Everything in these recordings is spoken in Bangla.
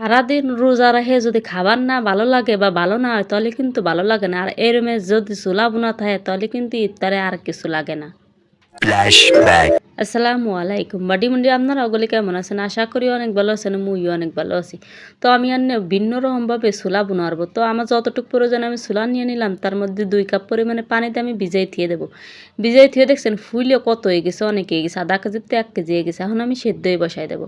সারাদিন রোজা রেখে যদি খাবার না ভালো লাগে বা ভালো না হয় তাহলে কিন্তু ভালো লাগে না। আর এরমে যদি চুলা বোনা থাকে তাহলে কিন্তু ইফতারে আর কিছু লাগে না। Flashback. আসসালামু আলাইকুম বাডি মুন্ডি, আপনারা ওগুলি কেমন আছেন? আশা করি অনেক ভালো আছেন, মুইও অনেক ভালো আছি। তো আমি আর ভিন্ন রকমভাবে ছোলা বুনাবো। তো আমার যতটুকু প্রয়োজন আমি ছোলা নিয়ে নিলাম, তার মধ্যে 2 কাপ পরিমাণে পানিতে আমি ভিজাই থিয়ে দেবো। ভিজাই থিয়ে দেখছেন ফুলে কত হয়ে গেছে, অনেক হয়ে গেছে, আধা কেজিতে 1 কেজি হয়ে গেছে। এখন আমি সেদ্ধই বসাই দেবো।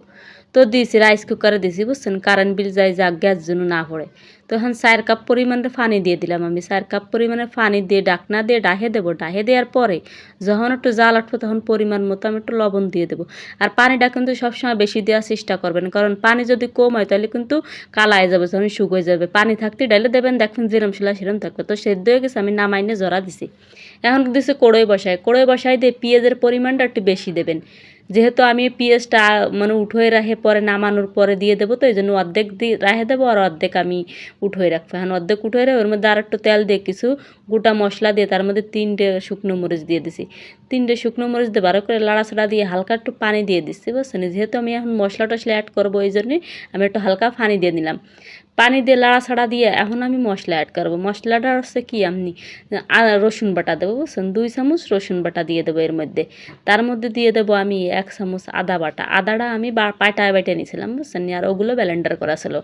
তো দিয়েছি রাইস কুকারে দিয়েছি, বুঝছেন, কারেন্ট বিল যায় যা গ্যাস যেন না পড়ে। তো এখন 4 কাপ পরিমাণে পানি দিয়ে দিলাম। আমি 4 কাপ পরিমাণে পানি দিয়ে ডাকনা দিয়ে ডাহে দেবো। ডাহে দেওয়ার পরে যখন একটু জাল উঠবে তখন পরিমাণ মতো আমি একটু লবণ দিয়ে দেবো। আর পানিটা কিন্তু সবসময় বেশি দেওয়ার চেষ্টা করবেন, কারণ পানি যদি কম হয় তাহলে কিন্তু কালায় যাবে, যখন শুকিয়ে যাবে। পানি থাকতে ডাইলে দেবেন, দেখবেন যেরম ছিল সেরম থাকবে। তো সেদ্ধ হয়ে গেছে, আমি নামাইনে জরা দিছি। এখন দিছি কড়াই বসাই দিয়ে পেঁয়াজের পরিমাণটা একটু বেশি দেবেন। যেহেতু আমি পেঁয়াজটা মানে উঠোয় রাখে পরে নামানোর পরে দিয়ে দেবো, তো এই জন্য অর্ধেক দিয়ে রাখে দেবো আর অর্ধেক আমি উঠোয় রাখবো। এখন অর্ধেক উঠোয় রেখে ওর মধ্যে আর একটু তেল দিয়ে কিছু গোটা মশলা দিয়ে তার মধ্যে 3টে শুকনো মরিচ দিয়ে দিছি। 3টে শুকনো মরিচ দিয়ে ভালো করে লাড়াচাড়া দিয়ে হালকা একটু পানি দিয়ে দিচ্ছি, বুঝছেন। যেহেতু আমি এখন মশলা টশলা অ্যাড করবো এই জন্যই আমি একটু হালকা পানি দিয়ে নিলাম। পানি দিয়ে লাড়াছাড়া দিয়ে এখন আমি মশলা অ্যাড করবো। মশলাটা হচ্ছে কি, আমি রসুন বাটা দেবো, বুঝছেন। 2 চামচ রসুন বাটা দিয়ে দেবো এর মধ্যে। তার মধ্যে দিয়ে দেবো আমি 1 চামচ আদা বাটা। আদাটা আমি পাটায় বেটে নিয়েছিলাম, বুঝছেন, আর ওগুলো ব্লেন্ডার করা ছিল।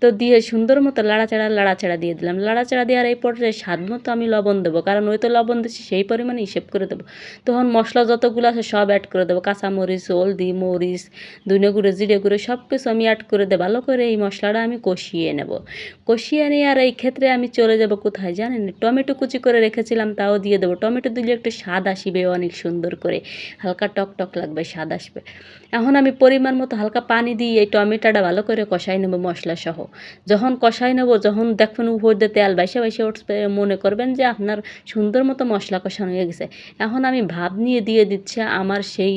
তো দিয়ে সুন্দর মতো লাড়াচাড়া দিয়ে দিলাম। লাড়াচাড়া দেওয়ার এই পর্যায়ে স্বাদ মতো আমি লবণ দেবো, কারণ ওই তো লবণ দিচ্ছি সেই পরিমাণে হিসেব করে দেবো। তখন মশলা যতগুলো আছে সব অ্যাড করে দেবো। কাঁচামরিচ, হলদি, মরিচ, ধনে গুঁড়ো, জিরে গুঁড়ো সব কিছু আমি অ্যাড করে দেবো। ভালো করে এই মশলাটা আমি কষিয়ে নেব। কষিয়ে নিয়ে আর এই ক্ষেত্রে আমি চলে যাব কোথায় জানেন, টমেটো কুচি করে রেখেছিলাম তাও দিয়ে দেবো। টমেটো দিলে একটু স্বাদ আসবে অনেক সুন্দর করে, হালকা টক টক লাগবে, স্বাদ আসবে। এখন আমি পরিমাণ মতো হালকা পানি দিয়ে এই টমেটোটা ভালো করে কষাই নেব মশলা সহ। যখন কষাই নেব, যখন দেখবেন উপর দিয়ে তেল বাইসে উঠবে, মনে করবেন যে আপনার সুন্দর মতো মশলা কষানো হয়ে গেছে। এখন আমি ভাব নিয়ে দিয়ে দিচ্ছে আমার সেই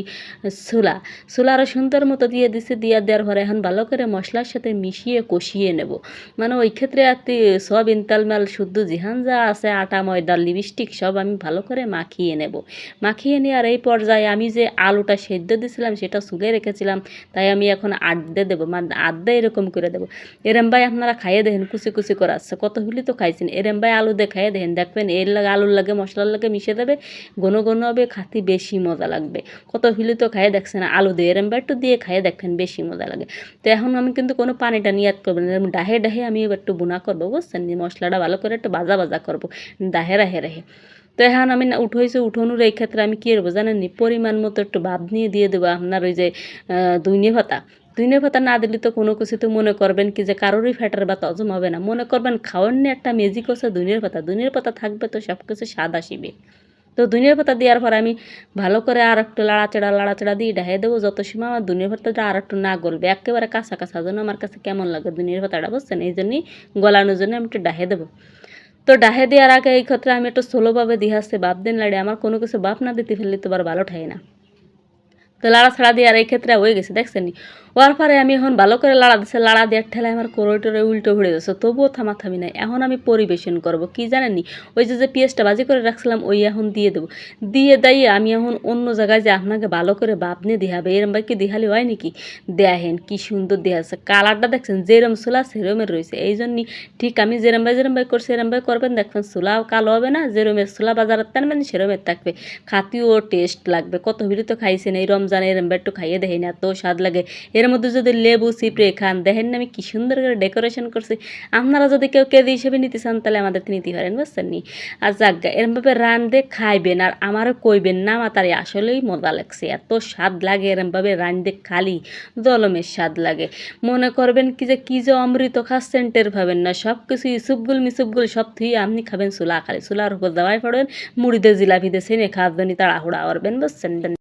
ছোলারও সুন্দর মতো দিয়ে দিচ্ছে। দেওয়ার পরে এখন ভালো করে মশলার সাথে মিশিয়ে কষিয়ে নেব। মানে ওই ক্ষেত্রে আর সব ইনতালমাল শুদ্ধ জিহান যা আছে, আটা ময়দা লিপস্টিক সব আমি ভালো করে মাখিয়ে নেব। মাখিয়ে নিয়ে আর এই পর্যায়ে আমি যে আলুটা সেদ্ধ দিয়েছিলাম সেটা সুলে রেখেছিলাম, তাই আমি এখন আড্ডে দেবো, মানে আড্ডে এরকম করে দেবো। এরম ভাই আপনারা খাইয়ে দেখেন, কুচি কুচি করে আসছে, কতগুলি তো খাইছেন। এরম ভাই আলু দিয়ে খাইয়ে দেখেন, দেখবেন এর লাগে আলুর লাগে মশলার লাগে মিশে দেবে, ঘন ঘন হবে, খাতে বেশি মজা লাগবে। কতগুলি তো খাইয়ে দেখছেন আলু দিয়ে, এরম ভাই একটু দিয়ে খাইয়ে দেখেন, বেশি মজা লাগে। তো এখন আমি কিন্তু কোনো পানিটা নিয়ে অ্যাড করবো না, ডাহে ডাহে আমি একটু বুনা করবো, বুঝছেন। মশলাটা ভালো করে একটু ভাজা করবো, ডাহে রাহে রাহে। তো এখন আমি উঠোনোর এই ক্ষেত্রে আমি কী করবো জানেন নি, পরিমাণ মতো একটু ভাব নিয়ে দিয়ে দেবো আপনার ওই যে ধইনে পাতা না দিলে তো কোনো কিছু তো মনে করবেন কি যে কারোরই ফ্যাটের বা হজম হবে না, মনে করবেন খাওয়ার নিয়ে একটা ম্যাজিক হচ্ছে ধইনের পাতা থাকবে তো সব কিছু স্বাদ আসিবে। তো ধনিয়ার পাতা দেওয়ার পর আমি ভালো করে আর একটু লাড়াচাড়া দিয়ে ঢেকে দেবো। যত সময় আমার ধনিয়ার পাতাটা আর একটু না গলবে, একেবারে কাঁচা কাঁচা যেন আমার কাছে কেমন লাগে ধনিয়ার পাতাটা, বুঝছেন। এই জন্যই গলানোর জন্য আমি একটু ঢেকে দেবো। তো ডাহে দেওয়ার আগে এই ক্ষেত্রে আমি একটু স্লোভাবে দিয়ে আসছে বাপ দিন লাড়ে, আমার কোনো কিছু বাপ না দিতে ফেললে তো আর ভালো ঠাই না। তো লাড়াছাড়া দিয়ে আর এই ক্ষেত্রে হয়ে গেছে, দেখছেন নি। হওয়ার পরে আমি এখন ভালো করে লাড়া দেওয়ার ঠেলায় আমার কোরোটোরে উল্টো ঘুরে যাচ্ছে, তবুও থামি নাই। এখন আমি পরিবেশন করব কি জানেন নি, ওই যে পেঁয়াজটা ভাজি করে রাখছিলাম ওই এখন দিয়ে দেবো। দিয়ে আমি এখন অন্য জায়গায় যে আপনাকে ভালো করে বাপ নিয়ে দিহাবে, এরম ভাই কি দিহালি হয় নাকি। দেখেন কি সুন্দর দেওয়া আছে, কালারটা দেখছেন যেরম ছোলা সেরমের রয়েছে। এই জন্যই ঠিক আমি যেরম ভাই করছি এরম ভাই করবেন, দেখবেন ছোলাও কালো হবে না, যেরমের ছোলা বাজারের টানবেন সেরমের থাকবে, খাতিও টেস্ট লাগবে। কত ভিড় তো খাইছেন এই রমজানে, এরম একটু খাইয়ে দেখেন, এত স্বাদ লাগে। এর মধ্যে যদি লেবু চিপড়ে খান, দেখেন না আমি কি সুন্দর করে ডেকোরেশন করছি। আপনারা যদি কেউ কেজি হিসেবে নিতে চান তাহলে আমাদের নিতে পারেন, বুঝছেন নি। আর জাগা এরমভাবে রান্ধে খাইবেন আর আমারও কইবেন না, আমার তার আসলেই মজা লাগছে, এত স্বাদ লাগে এরমভাবে রান্ধে খালি দলমের স্বাদ লাগে। মনে করবেন কি যে অমৃত খাচ্ছেন, টের পাবেন না। সব কিছু মিসুবগুল সব থুয়ে আপনি খাবেন চুলা, খালি চুলার উপর দেওয়াই পড়বেন, মুড়ি দিয়ে জিলাপি দিয়ে সেনে খাওয়ার জন্য তাড়াহুড়া করবেন, বুঝছেন।